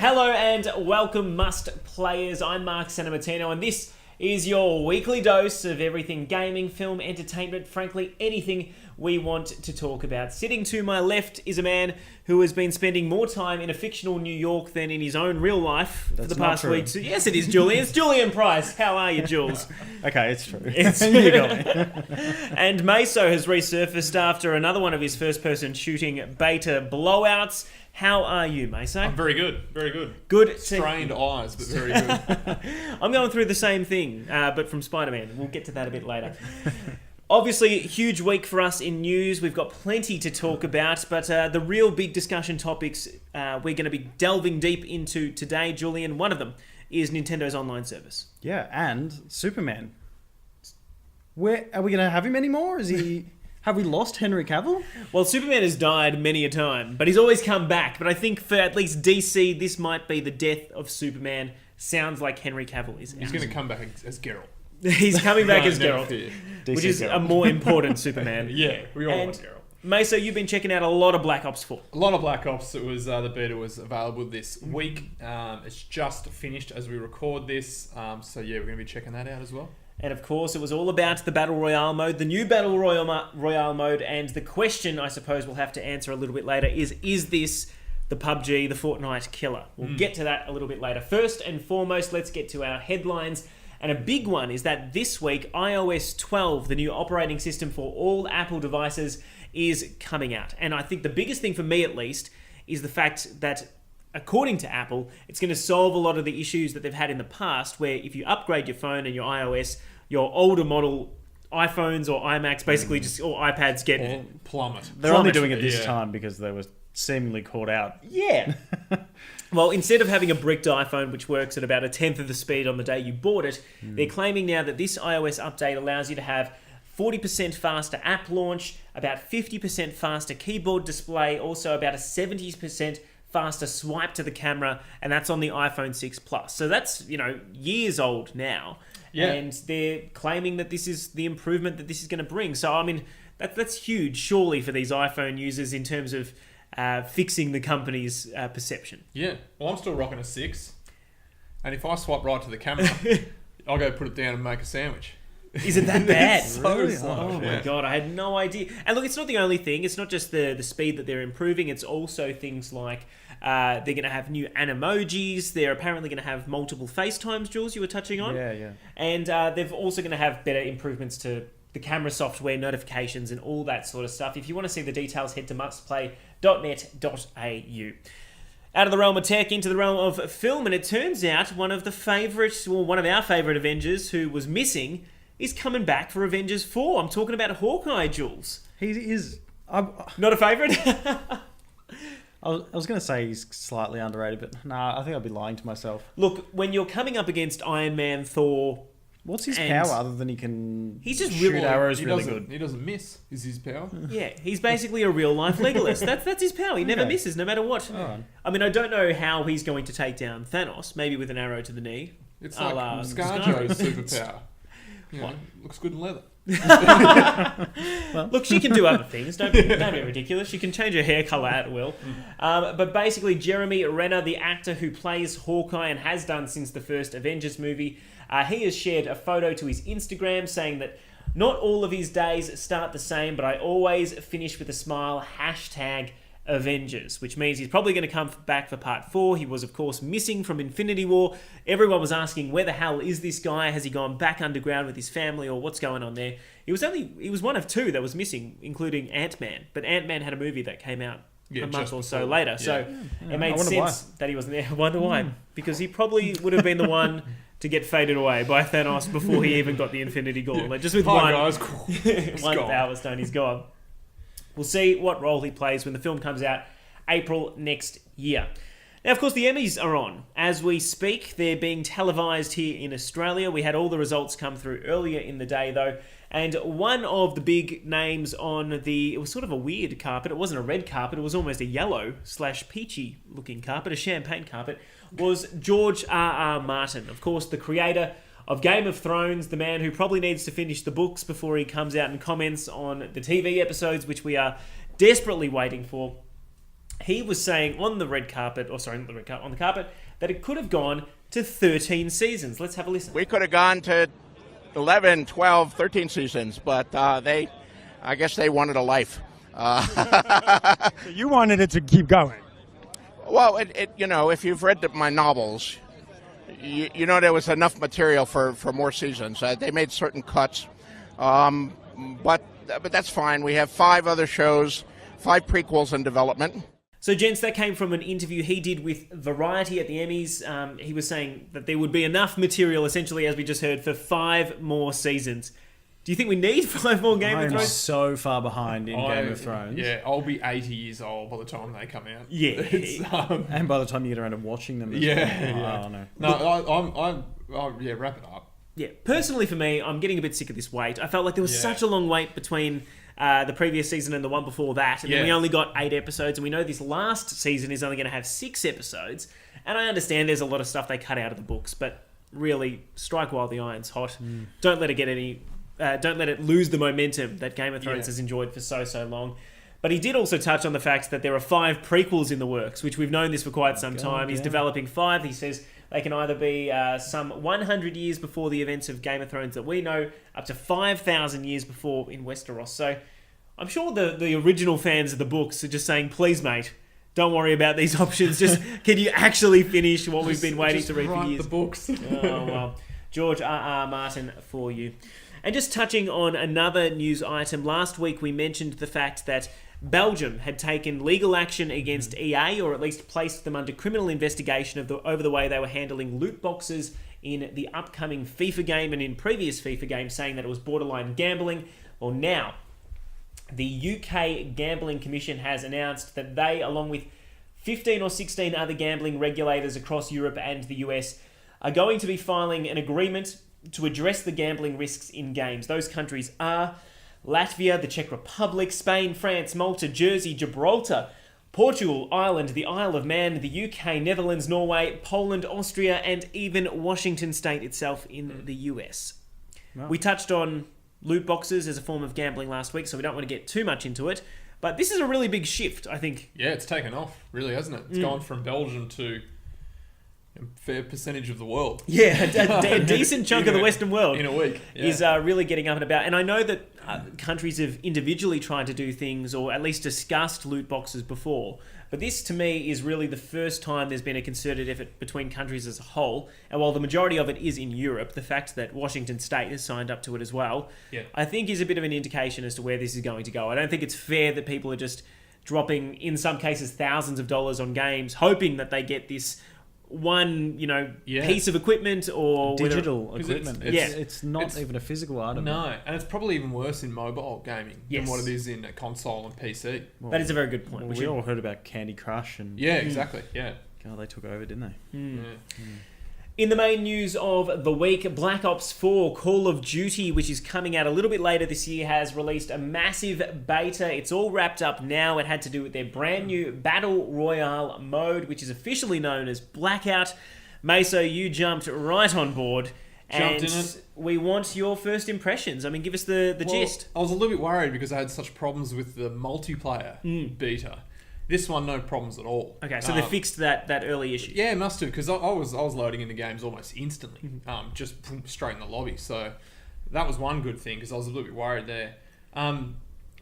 Hello and welcome, Must Players. I'm Mark Santamartino, and this is your weekly dose of everything gaming, film, entertainment, frankly, anything we want to talk about. Sitting to my left is a man who has been spending more time in a fictional New York than in his own real life for the past week. Yes, it is, Julian. It's Julian Price. How are you, Jules? Okay, it's true. You got me. And Maso has resurfaced after another one of his first-person shooting beta blowouts. How are you, Maso? I'm very good, very good. Good. Strained eyes, but very good. I'm going through the same thing, but from Spider-Man. We'll get to that a bit later. Obviously, huge week for us in news. We've got plenty to talk about, but the real big discussion topics we're going to be delving deep into today, Julian. One of them is Nintendo's online service. Yeah, and Superman. Where are we going to have him anymore? Is he? Have we lost Henry Cavill? Well, Superman has died many a time, but he's always come back. But I think for at least DC, this might be the death of Superman. Sounds like Henry Cavill is out. He's going to come back as Geralt. He's coming back as Geralt, which is Geralt. a more important Superman. Yeah, we all want Geralt. Mesa, you've been checking out a lot of Black Ops 4. A lot of Black Ops. It was the beta was available this week. It's just finished as we record this. So yeah, we're going to be checking that out as well. And of course, it was all about the Battle Royale mode, the new Battle Royale mode, and the question I suppose we'll have to answer a little bit later is this the PUBG, the Fortnite killer? We'll get to that a little bit later. First and foremost, let's get to our headlines. And a big one is that this week, iOS12, the new operating system for all Apple devices, is coming out. And I think the biggest thing for me, at least, is the fact that according to Apple, it's going to solve a lot of the issues that they've had in the past, where if you upgrade your phone and your iOS, your older model iPhones or iMacs, basically just or iPads get plummet. They're only doing it this time because they were seemingly caught out. Yeah. Well, instead of having a bricked iPhone, which works at about a tenth of the speed on the day you bought it, they're claiming now that this iOS update allows you to have 40% faster app launch, about 50% faster keyboard display, also about a 70% faster swipe to the camera, and that's on the iPhone 6 Plus. So that's, years old now. Yeah. And they're claiming that this is the improvement that this is going to bring. So, I mean, that's huge, surely, for these iPhone users in terms of fixing the company's perception. Yeah. Well, I'm still rocking a 6. And if I swipe right to the camera, I'll go put it down and make a sandwich. Is it that bad? So Oh my God, I had no idea. And look, it's not the only thing. It's not just the speed that they're improving. It's also things like they're going to have new animojis. They're apparently going to have multiple FaceTimes, Jules, you were touching on. Yeah. And they're also going to have better improvements to the camera software, notifications, and all that sort of stuff. If you want to see the details, head to mustplay.net.au. Out of the realm of tech into the realm of film, and it turns out one of our favourite Avengers who was missing is coming back for Avengers 4. I'm talking about Hawkeye, Jules. He is... Not a favourite? I was going to say he's slightly underrated, but I think I'd be lying to myself. Look, when you're coming up against Iron Man, Thor... What's his power other than he can shoot arrows really good? He doesn't miss, is his power. Yeah, he's basically a real-life Legolas. That's his power. He never misses, no matter what. Right. I mean, I don't know how he's going to take down Thanos, maybe with an arrow to the knee. It's like ScarJo's superpower. Looks good in leather. Look, she can do other things. Don't be ridiculous. She can change her hair colour at will. But basically, Jeremy Renner, the actor who plays Hawkeye and has done since the first Avengers movie, he has shared a photo to his Instagram saying that not all of his days start the same, but I always finish with a smile. #Avengers, which means he's probably going to come back for part 4. He was, of course, missing from Infinity War. Everyone was asking, where the hell is this guy? Has he gone back underground with his family, or what's going on there? He was one of 2 that was missing, including Ant-Man. But Ant-Man had a movie that came out a month or so later. Yeah. So it made sense that he wasn't there. I wonder why. Because he probably would have been the one to get faded away by Thanos before he even got the Infinity Gauntlet. Just with one Power Stone, he's gone. We'll see what role he plays when the film comes out April next year. Now, of course, the Emmys are on. As we speak, they're being televised here in Australia. We had all the results come through earlier in the day, though. And one of the big names on it was sort of a weird carpet. It wasn't a red carpet. It was almost a yellow/peachy looking carpet, a champagne carpet, was George R.R. Martin. Of course, the creator of Game of Thrones, the man who probably needs to finish the books before he comes out and comments on the TV episodes, which we are desperately waiting for. he was saying on the red carpet, on the carpet, that it could have gone to 13 seasons. Let's have a listen. We could have gone to 11, 12, 13 seasons, but I guess they wanted a life. So you wanted it to keep going. Well, if you've read my novels, you know there was enough material for more seasons. They made certain cuts, but that's fine. We have 5 other shows, 5 prequels in development. So, gents, that came from an interview he did with Variety at the Emmys. He was saying that there would be enough material, essentially, as we just heard, for 5 more seasons. Do you think we need 5 more Game of I'm Thrones? so far behind in Game of Thrones. Yeah, I'll be 80 years old by the time they come out. Yeah. And by the time you get around to watching them as Yeah, well. yeah. I don't know. No, wrap it up. Yeah, personally for me, I'm getting a bit sick of this wait. I felt like there was such a long wait between the previous season and the one before that, and then we only got 8 episodes, and we know this last season is only going to have 6 episodes, and I understand there's a lot of stuff they cut out of the books, but really, strike while the iron's hot. Don't let it get any... don't let it lose the momentum that Game of Thrones has enjoyed for so long. But he did also touch on the fact that there are 5 prequels in the works, which we've known this for quite some time. He's developing 5. He says they can either be some 100 years before the events of Game of Thrones that we know, up to 5,000 years before in Westeros. So I'm sure the original fans of the books are just saying, please, mate, don't worry about these options. Just can you actually finish what we've been waiting to read for years? The books. Oh, well. George R.R. Martin for you. And just touching on another news item, last week we mentioned the fact that Belgium had taken legal action against EA, or at least placed them under criminal investigation over the way they were handling loot boxes in the upcoming FIFA game and in previous FIFA games, saying that it was borderline gambling. Well, now, the UK Gambling Commission has announced that they, along with 15 or 16 other gambling regulators across Europe and the US, are going to be filing an agreement to address the gambling risks in games. Those countries are Latvia, the Czech Republic, Spain, France, Malta, Jersey, Gibraltar, Portugal, Ireland, the Isle of Man, the UK, Netherlands, Norway, Poland, Austria, and even Washington State itself in the US. Wow. We touched on loot boxes as a form of gambling last week, so we don't want to get too much into it. But this is a really big shift, I think. Yeah, it's taken off, really, hasn't it? It's gone from Belgium to a fair percentage of the world. Yeah, a decent chunk of the Western world in a week is really getting up and about. And I know that countries have individually tried to do things or at least discussed loot boxes before. But this, to me, is really the first time there's been a concerted effort between countries as a whole. And while the majority of it is in Europe, the fact that Washington State has signed up to it as well, I think is a bit of an indication as to where this is going to go. I don't think it's fair that people are just dropping, in some cases, thousands of dollars on games, hoping that they get this one, piece of equipment or digital equipment. It's, it's not even a physical item. No, and it's probably even worse in mobile gaming than what it is in a console and PC. Well, that is a very good point. Well, we all heard about Candy Crush and exactly. Yeah. God, they took over, didn't they? In the main news of the week, Black Ops 4 Call of Duty, which is coming out a little bit later this year, has released a massive beta. It's all wrapped up now. It had to do with their brand new Battle Royale mode, which is officially known as Blackout. Maso, you jumped right on board. Jumped in it. We want your first impressions. I mean, give us the gist. I was a little bit worried because I had such problems with the multiplayer beta. This one, no problems at all. Okay, so they fixed that early issue. Yeah, must have, because I was loading into games almost instantly, just straight in the lobby. So that was one good thing, because I was a little bit worried there.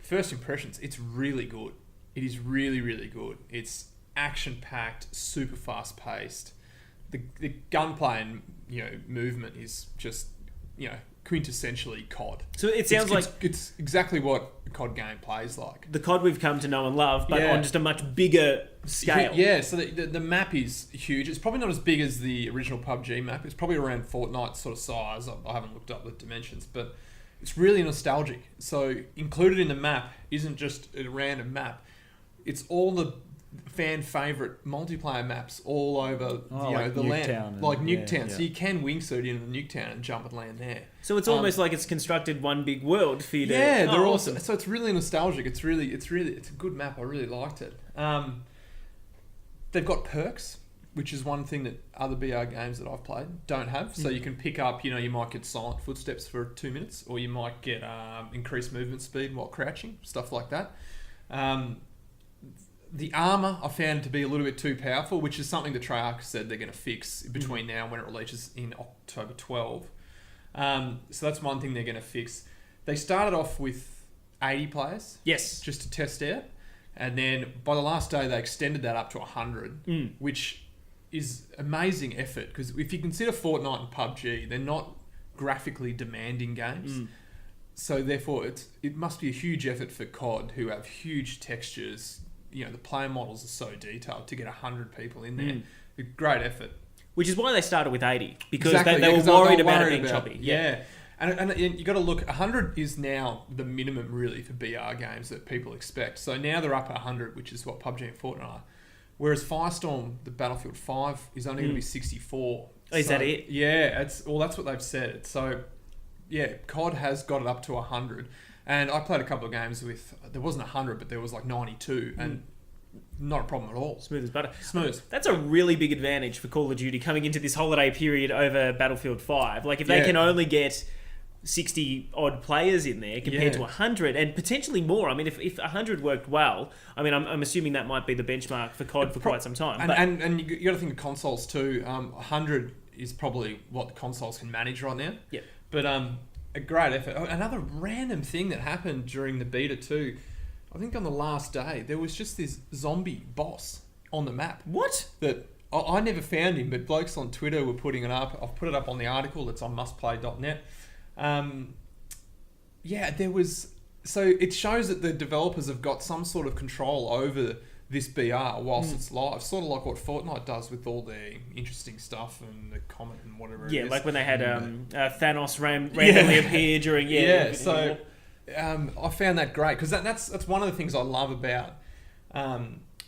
First impressions, it's really good. It is really, really good. It's action-packed, super fast-paced. The gunplay and movement is just quintessentially COD. So it sounds like it's exactly what a COD game plays like. The COD we've come to know and love, but on just a much bigger scale. Yeah, so the map is huge. It's probably not as big as the original PUBG map. It's probably around Fortnite sort of size. I haven't looked up the dimensions, but it's really nostalgic. So included in the map isn't just a random map. It's all the fan favorite multiplayer maps all over the land, like Nuketown. So you can wingsuit into Nuketown and jump and land there. So it's almost like it's constructed one big world for you to. Yeah, they're awesome. So it's really nostalgic. It's a good map. I really liked it. They've got perks, which is one thing that other BR games that I've played don't have. So you can pick up, you might get silent footsteps for 2 minutes, or you might get increased movement speed while crouching, stuff like that. The armor I found to be a little bit too powerful, which is something that Treyarch said they're going to fix between now and when it releases in October 12. So that's one thing they're going to fix. They started off with 80 players. Yes. Just to test out. And then by the last day, they extended that up to 100, which is amazing effort. Because if you consider Fortnite and PUBG, they're not graphically demanding games. So therefore, it must be a huge effort for COD, who have huge textures. You know, the player models are so detailed to get 100 people in there. A great effort. Which is why they started with 80. Because Exactly, they were because worried they were about it worried being about- choppy. Yeah. And you got to look, 100 is now the minimum really for BR games that people expect. So now they're up at 100, which is what PUBG and Fortnite are. Whereas Firestorm, the Battlefield 5, is only going to be 64. Oh, is that it? Yeah, that's what they've said. So, yeah, COD has got it up to 100. And I played a couple of games with, there wasn't 100, but there was like 92. And not a problem at all. Smooth as butter. Smooth. That's a really big advantage for Call of Duty coming into this holiday period over Battlefield 5. Like, if they can only get 60 odd players in there compared to 100 and potentially more. I mean, if 100 worked well, I mean, I'm assuming that might be the benchmark for COD for quite some time. And you got to think of consoles too. 100 is probably what the consoles can manage right now. Yeah. But a great effort. Oh, another random thing that happened during the beta too, I think on the last day, there was just this zombie boss on the map. What? That I never found him, but blokes on Twitter were putting it up. I've put it up on the article that's on mustplay.net. Yeah, there was... So it shows that the developers have got some sort of control over this BR whilst it's live. Sort of like what Fortnite does with all their interesting stuff and the comment and whatever it is. Yeah, like when they had Thanos randomly appear during... So I found that great because that's one of the things I love about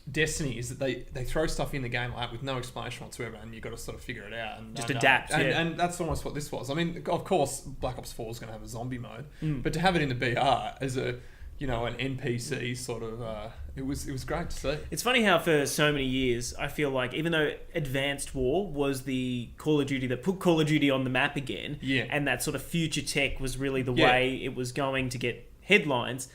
Destiny is that they throw stuff in the game like that with no explanation whatsoever, and you've got to sort of figure it out and just adapt. And that's almost what this was. I mean, of course, Black Ops 4 is going to have a zombie mode, but to have it in the BR as a an NPC sort of, it was great to see. It's funny how for so many years I feel like even though Advanced War was the Call of Duty that put Call of Duty on the map again, and that sort of future tech was really the way it was going to get headlines.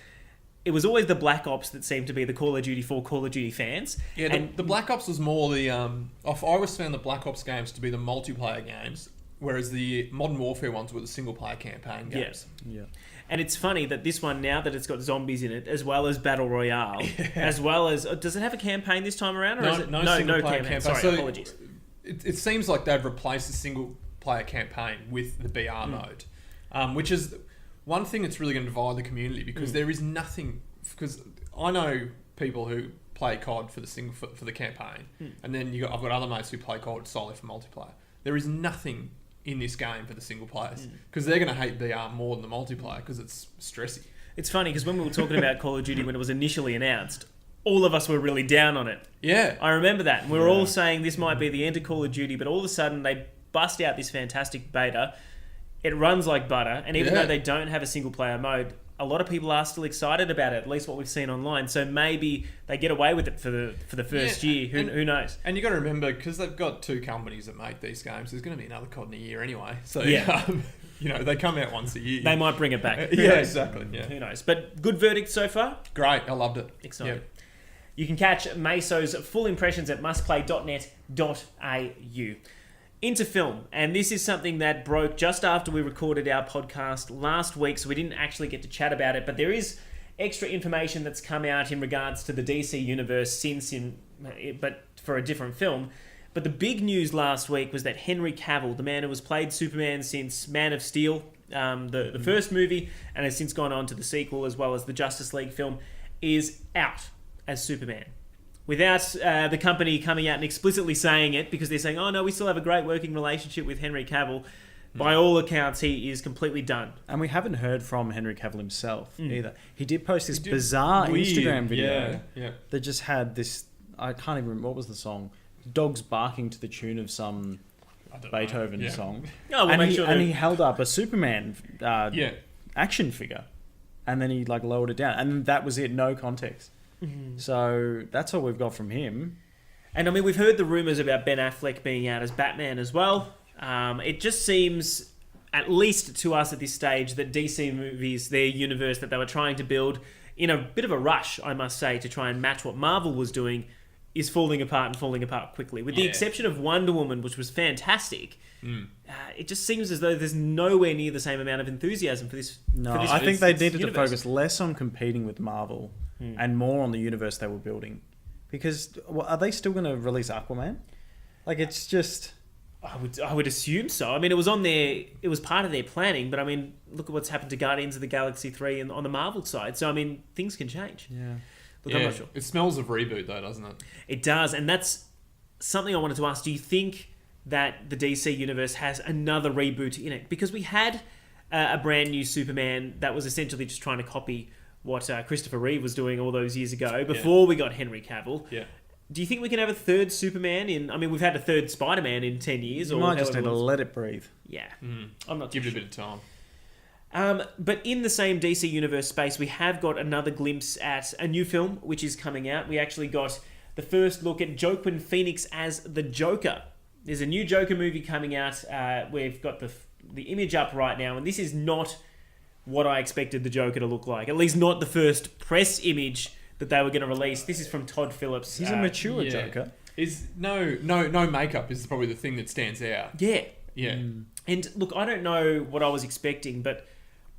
It was always the Black Ops that seemed to be the Call of Duty for Call of Duty fans. Yeah, and the Black Ops was more the... I always found the Black Ops games to be the multiplayer games, whereas the Modern Warfare ones were the single-player campaign games. Yeah. And it's funny that this one, now that it's got zombies in it, as well as Battle Royale, as well as... does it have a campaign this time around? Or is it no single-player campaign. Sorry, So apologies. It seems like they've replaced the single-player campaign with the BR mode, which is... One thing that's really going to divide the community because there is nothing... Because I know people who play COD for the campaign, and then I've got other mates who play COD solely for multiplayer. There is nothing in this game for the single players because they're going to hate BR more than the multiplayer because it's stressy. It's funny because when we were talking about Call of Duty when it was initially announced, all of us were really down on it. Yeah. I remember that. We were all saying this might be the end of Call of Duty, but all of a sudden they bust out this fantastic beta. It runs like butter, and even though they don't have a single-player mode, a lot of people are still excited about it, at least what we've seen online. So maybe they get away with it for the first year. Who knows? And you got to remember, because they've got two companies that make these games, there's going to be another COD in a year anyway. So, they come out once a year. They might bring it back. Who Yeah, knows? exactly. Yeah. Who knows? But good verdict so far? Great. I loved it. Exciting. Yep. You can catch Maso's full impressions at mustplay.net.au. Into film, and this is something that broke just after we recorded our podcast last week, so we didn't actually get to chat about it, but there is extra information that's come out in regards to the DC universe but for a different film. But the big news last week was that Henry Cavill, the man who has played Superman since Man of Steel, the first movie, and has since gone on to the sequel as well as the Justice League film, is out as Superman. Without the company coming out and explicitly saying it, because they're saying, oh no, we still have a great working relationship with Henry Cavill. By all accounts, he is completely done. And we haven't heard from Henry Cavill himself either. He did post this bizarre Instagram video that just had this, I can't even remember, what was the song? Dogs barking to the tune of some Beethoven song. Oh, we'll and he held up a Superman action figure, and then he lowered it down, and that was it, no context. So that's all we've got from him. And I mean, we've heard the rumours about Ben Affleck being out as Batman as well. It just seems, at least to us at this stage, that DC movies, their universe that they were trying to build, in a bit of a rush, I must say, to try and match what Marvel was doing, is falling apart and falling apart quickly. With the exception of Wonder Woman, which was fantastic, it just seems as though there's nowhere near the same amount of enthusiasm for this. No, for this, I think they needed universe. to focus less on competing with Marvel and more on the universe they were building. Because are they still going to release Aquaman? Like, it's just... I would assume so. I mean, it was part of their planning, but I mean, look at what's happened to Guardians of the Galaxy 3 and on the Marvel side. So, I mean, things can change. Yeah. Look, I'm not sure. It smells of reboot, though, doesn't it? It does, and that's something I wanted to ask. Do you think that the DC universe has another reboot in it? Because we had a brand new Superman that was essentially just trying to copy what Christopher Reeve was doing all those years ago before we got Henry Cavill. Yeah. Do you think we can have a third Superman in... I mean, we've had a third Spider-Man in 10 years. You might just need to let it breathe. Yeah. I'm not Give too it a sure. bit of time. But in the same DC Universe space, we have got another glimpse at a new film, which is coming out. We actually got the first look at Joaquin Phoenix as the Joker. There's a new Joker movie coming out. We've got the image up right now, and this is not what I expected the Joker to look like. At least not the first press image that they were going to release. This is from Todd Phillips. He's a mature Joker. Is no makeup is probably the thing that stands out. Yeah. Yeah. And look, I don't know what I was expecting, but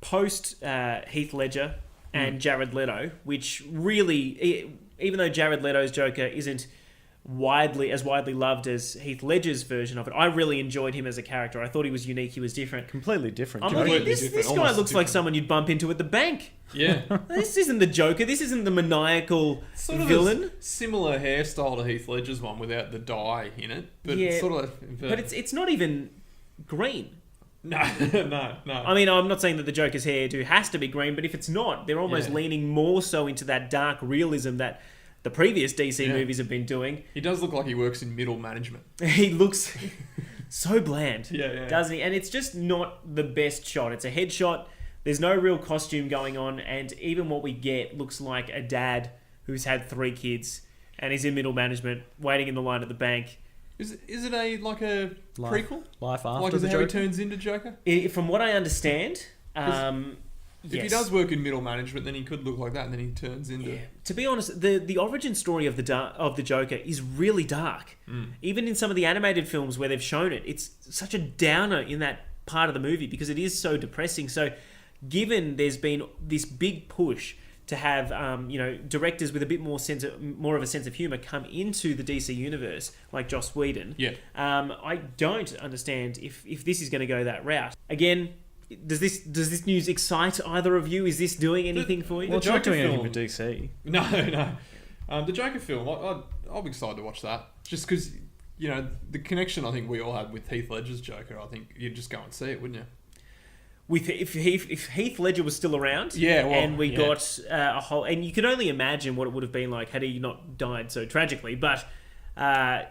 post Heath Ledger and Jared Leto, which really, even though Jared Leto's Joker isn't widely loved as Heath Ledger's version of it, I really enjoyed him as a character. I thought he was unique. He was different. Completely different. I'm Joker. looking, this guy looks like someone you'd bump into at the bank. Yeah. This isn't the Joker. This isn't the maniacal Sort of villain. a similar hairstyle to Heath Ledger's one without the dye in it. But Yeah, sort of. But it's not even green. No. I mean, I'm not saying that the Joker's hairdo has to be green, but if it's not, they're almost leaning more so into that dark realism that the previous DC movies have been doing. He does look like he works in middle management. He looks so bland, Yeah. doesn't he? And it's just not the best shot. It's a headshot. There's no real costume going on, and even what we get looks like a dad who's had 3 kids and is in middle management, waiting in the line at the bank. Is it a prequel? Life after Like is the it how he Joker? turns into Joker? From what I understand, If he does work in middle management, then he could look like that, and then he turns into. Yeah. To be honest, the origin story of the Joker is really dark. Even in some of the animated films where they've shown it, it's such a downer in that part of the movie because it is so depressing. So, given there's been this big push to have directors with a bit more of a sense of humor come into the DC universe, like Joss Whedon. Yeah. I don't understand if this is going to go that route again. Does this news excite either of you? Is this doing anything for you? Well, it's not doing anything film- with DC. No. The Joker film, I'll be excited to watch that. Just because, the connection I think we all had with Heath Ledger's Joker, I think you'd just go and see it, wouldn't you? If Heath Ledger was still around, and we got a whole, and you can only imagine what it would have been like had he not died so tragically. But I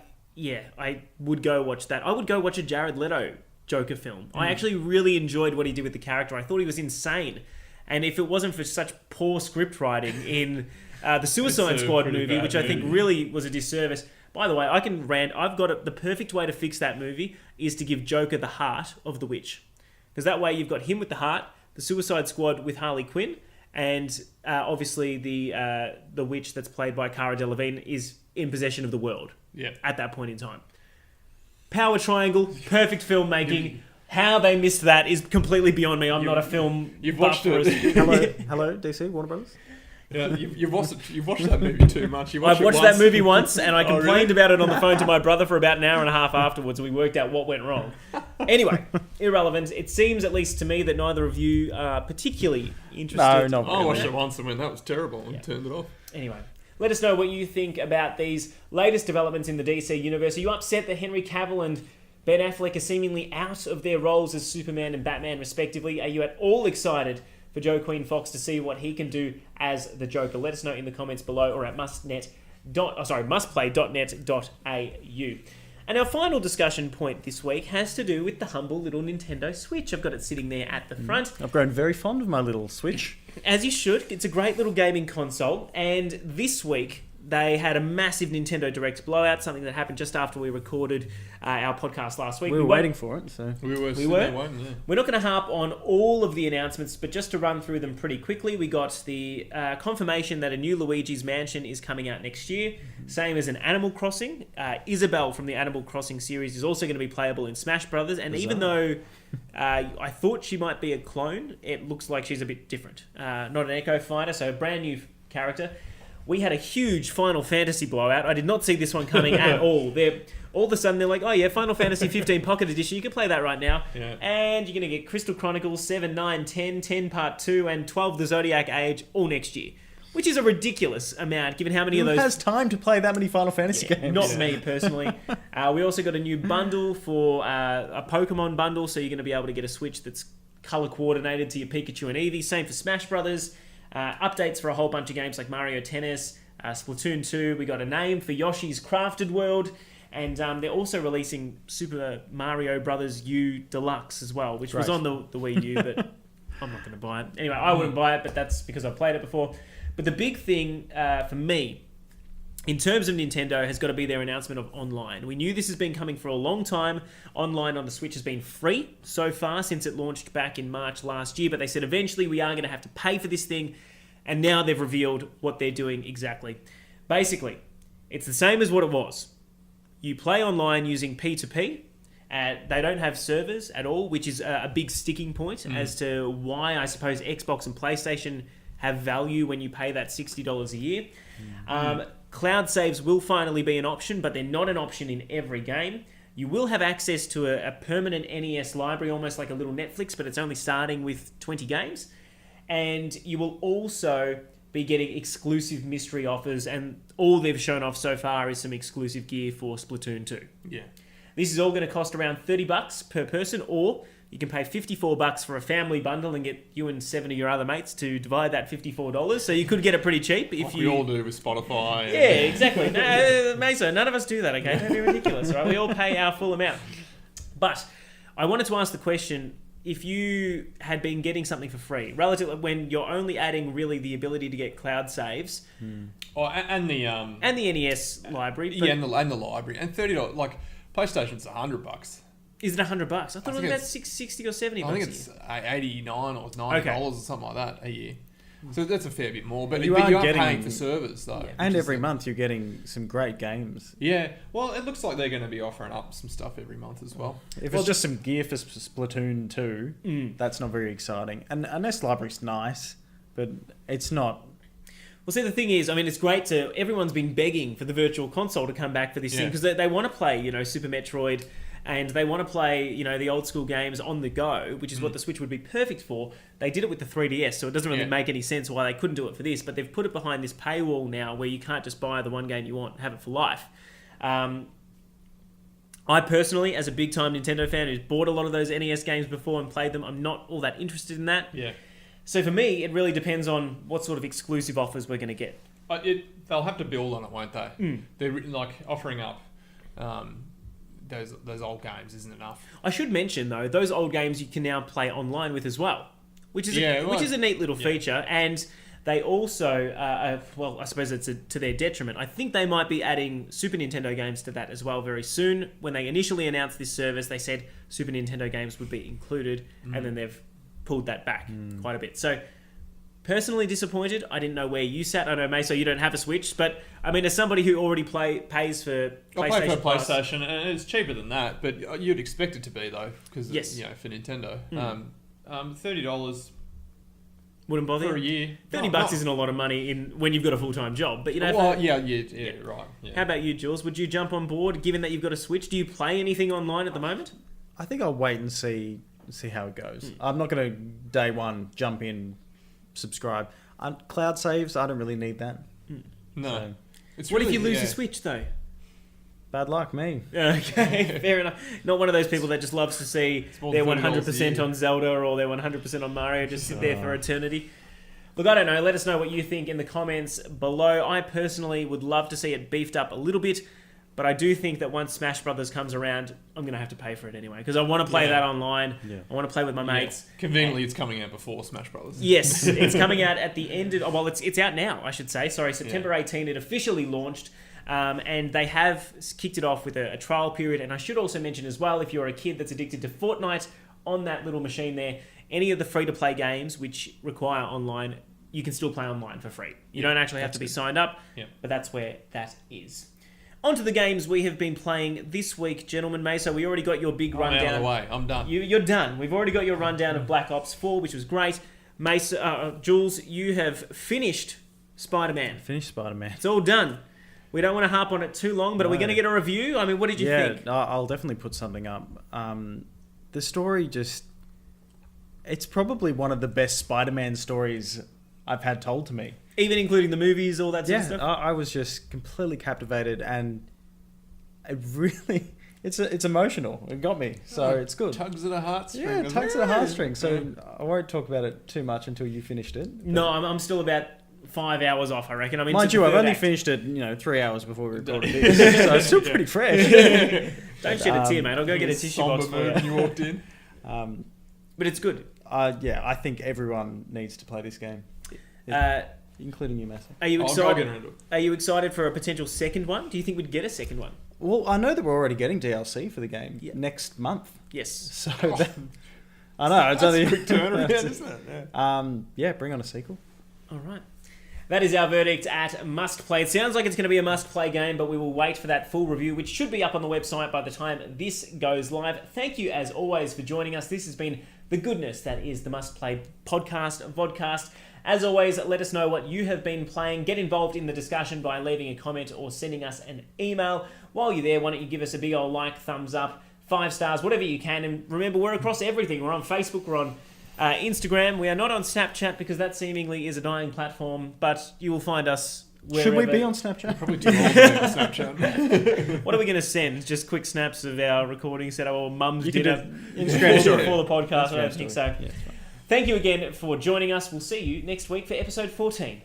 would go watch that. I would go watch a Jared Leto Joker film. I actually really enjoyed what he did with the character. I thought he was insane, and if it wasn't for such poor script writing in the Suicide Squad movie, which I think really was a disservice. By the way, I can rant. I've got it. The perfect way to fix that movie is to give Joker the heart of the witch. Because that way you've got him with the heart, the Suicide Squad with Harley Quinn, and obviously the witch that's played by Cara Delevingne is in possession of the world at that point in time. Power triangle, perfect filmmaking. How they missed that is completely beyond me. I'm not a film. You've watched it. Hello, DC, Warner Brothers? Yeah, you've watched that movie too much. I've watched that movie once, and I complained about it on the phone to my brother for about an hour and a half afterwards, and we worked out what went wrong. Anyway, irrelevant. It seems, at least to me, that neither of you are particularly interested. No, I watched it once and went, that was terrible, and turned it off. Anyway, let us know what you think about these latest developments in the DC universe. Are you upset that Henry Cavill and Ben Affleck are seemingly out of their roles as Superman and Batman, respectively? Are you at all excited for Joaquin Phoenix to see what he can do as the Joker? Let us know in the comments below or at mustplay.net.au. And our final discussion point this week has to do with the humble little Nintendo Switch. I've got it sitting there at the front. I've grown very fond of my little Switch. As you should. It's a great little gaming console. And this week, they had a massive Nintendo Direct blowout, something that happened just after we recorded our podcast last week. We were waiting for it, so... We were. We're not going to harp on all of the announcements, but just to run through them pretty quickly, we got the confirmation that a new Luigi's Mansion is coming out next year, same as an Animal Crossing. Isabelle from the Animal Crossing series is also going to be playable in Smash Brothers, and even though I thought she might be a clone, it looks like she's a bit different. Not an Echo Fighter, so a brand new character. We had a huge Final Fantasy blowout. I did not see this one coming at all. All of a sudden, they're like, oh yeah, Final Fantasy 15 Pocket Edition, you can play that right now. Yeah. And you're going to get Crystal Chronicles 7, 9, 10, 10 Part 2, and 12 The Zodiac Age all next year. Which is a ridiculous amount, given how many of those... Who has time to play that many Final Fantasy games? Not me, personally. We also got a new bundle for a Pokemon bundle, so you're going to be able to get a Switch that's colour-coordinated to your Pikachu and Eevee. Same for Smash Brothers. Updates for a whole bunch of games like Mario Tennis, Splatoon 2. We got a name for Yoshi's Crafted World. And they're also releasing Super Mario Brothers U Deluxe as well, which was on the Wii U, but I'm not going to buy it. Anyway, I wouldn't buy it, but that's because I've played it before. But the big thing for me, in terms of Nintendo, has got to be their announcement of online. We knew this has been coming for a long time. Online on the Switch has been free so far since it launched back in March last year, but they said eventually we are going to have to pay for this thing, and now they've revealed what they're doing exactly. Basically, it's the same as what it was. You play online using P2P. They don't have servers at all, which is a big sticking point as to why I suppose Xbox and PlayStation have value when you pay that $60 a year. Cloud saves will finally be an option, but they're not an option in every game. You will have access to a permanent NES library, almost like a little Netflix, but it's only starting with 20 games. And you will also be getting exclusive mystery offers, and all they've shown off so far is some exclusive gear for Splatoon 2. Yeah. This is all going to cost around $30 per person, or you can pay $54 for a family bundle and get you and 7 of your other mates to divide that $54. So you could get it pretty cheap if we all do with Spotify. Yeah, exactly. No, Maso, none of us do that, okay? Don't be ridiculous, right? We all pay our full amount. But I wanted to ask the question, if you had been getting something for free, relative when you're only adding really the ability to get cloud saves, and the NES library, and the library, and $30, like PlayStation's $100. Is it $100? I thought it was about $60 or $70. I think it's $89 or $90 or something like that a year. So that's a fair bit more, but you are paying for servers though. Yeah, and every month you're getting some great games. Yeah, well, it looks like they're going to be offering up some stuff every month as well. If it's just some gear for Splatoon 2, that's not very exciting. And NES library's nice, but it's not. Well, see, the thing is, I mean, it's great to... Everyone's been begging for the Virtual Console to come back for this thing, because they want to play, Super Metroid, and they want to play, the old school games on the go, which is what the Switch would be perfect for. They did it with the 3DS, so it doesn't really make any sense why they couldn't do it for this, but they've put it behind this paywall now where you can't just buy the one game you want, have it for life. I personally, as a big-time Nintendo fan who's bought a lot of those NES games before and played them, I'm not all that interested in that. Yeah. So for me, it really depends on what sort of exclusive offers we're going to get. They'll have to build on it, won't they? They're like offering up those old games isn't enough. I should mention though, those old games you can now play online with as well, which is a neat little feature. And they also, I suppose it's to their detriment. I think they might be adding Super Nintendo games to that as well very soon. When they initially announced this service, they said Super Nintendo games would be included, and then they've pulled that back quite a bit. So personally disappointed. I didn't know where you sat. I know, Maso, you don't have a Switch, but I mean, as somebody who already pays for PlayStation, I pay for PlayStation, and it's cheaper than that. But you'd expect it to be though, because for Nintendo, $30 wouldn't bother for a year. $30 isn't a lot of money when you've got a full-time job. But right. Right. Yeah. How about you, Jules? Would you jump on board, given that you've got a Switch? Do you play anything online at the moment? I think I'll wait and see how it goes. I'm not going to day one jump in, subscribe. Cloud saves, I don't really need that. No. So, what if you lose your Switch though? Bad luck, me. Okay, fair enough. Not one of those people that just loves to see their 100% on Zelda or their 100% on Mario just sit there for eternity. Look, I don't know. Let us know what you think in the comments below. I personally would love to see it beefed up a little bit. But I do think that once Smash Brothers comes around, I'm going to have to pay for it anyway because I want to play that online. Yeah. I want to play with my mates. Conveniently, it's coming out before Smash Brothers. Yes, it's coming out at the end of... Well, it's out now, I should say. Sorry, September 18, it officially launched. And they have kicked it off with a trial period. And I should also mention as well, if you're a kid that's addicted to Fortnite on that little machine there, any of the free-to-play games which require online, you can still play online for free. You don't actually have to be signed up, but that's where that is. On to the games we have been playing this week, gentlemen. Maso, we already got your big rundown. I'm out of the way. I'm done. You're done. We've already got your rundown of Black Ops 4, which was great. Maso, Jules, you have finished Spider-Man. Finished Spider-Man. It's all done. We don't want to harp on it too long, but are we going to get a review? I mean, what did you think? Yeah, I'll definitely put something up. The story just... It's probably one of the best Spider-Man stories I've had told to me. Even including the movies, all that sort of stuff? I was just completely captivated, and it really... It's emotional. It got me, so it's good. Tugs at a heartstring. Yeah, tugs at a heartstring. So I won't talk about it too much until you finished it. No, I'm still about 5 hours off, I reckon. Mind you, I've only finised it, 3 hours before we recorded this, so it's still pretty fresh. Don't shed a tear, mate. I'll go get a tissue box for you. When you walked in. But it's good. I think everyone needs to play this game, including you, Maso. Are you I'll excited? get around to it. Are you excited for a potential second one? Do you think we'd get a second one? Well, I know that we're already getting DLC for the game next month. Yes. So I know it's only a quick turnaround, isn't it? Yeah, bring on a sequel. All right. That is our verdict at Must Play. It sounds like it's going to be a Must Play game, but we will wait for that full review, which should be up on the website by the time this goes live. Thank you, as always, for joining us. This has been the goodness that is the Must Play vodcast. As always, let us know what you have been playing. Get involved in the discussion by leaving a comment or sending us an email. While you're there, why don't you give us a big old like, thumbs up, 5 stars, whatever you can. And remember, we're across everything. We're on Facebook, we're on Instagram. We are not on Snapchat because that seemingly is a dying platform, but you will find us wherever. Should we be on Snapchat? Probably too old to be on Snapchat. What are we going to send? Just quick snaps of our recording set up or mum's You dinner can do Instagram story. before the podcast. I Instagram don't think so. story. Yeah, Thank you again for joining us. We'll see you next week for episode 14.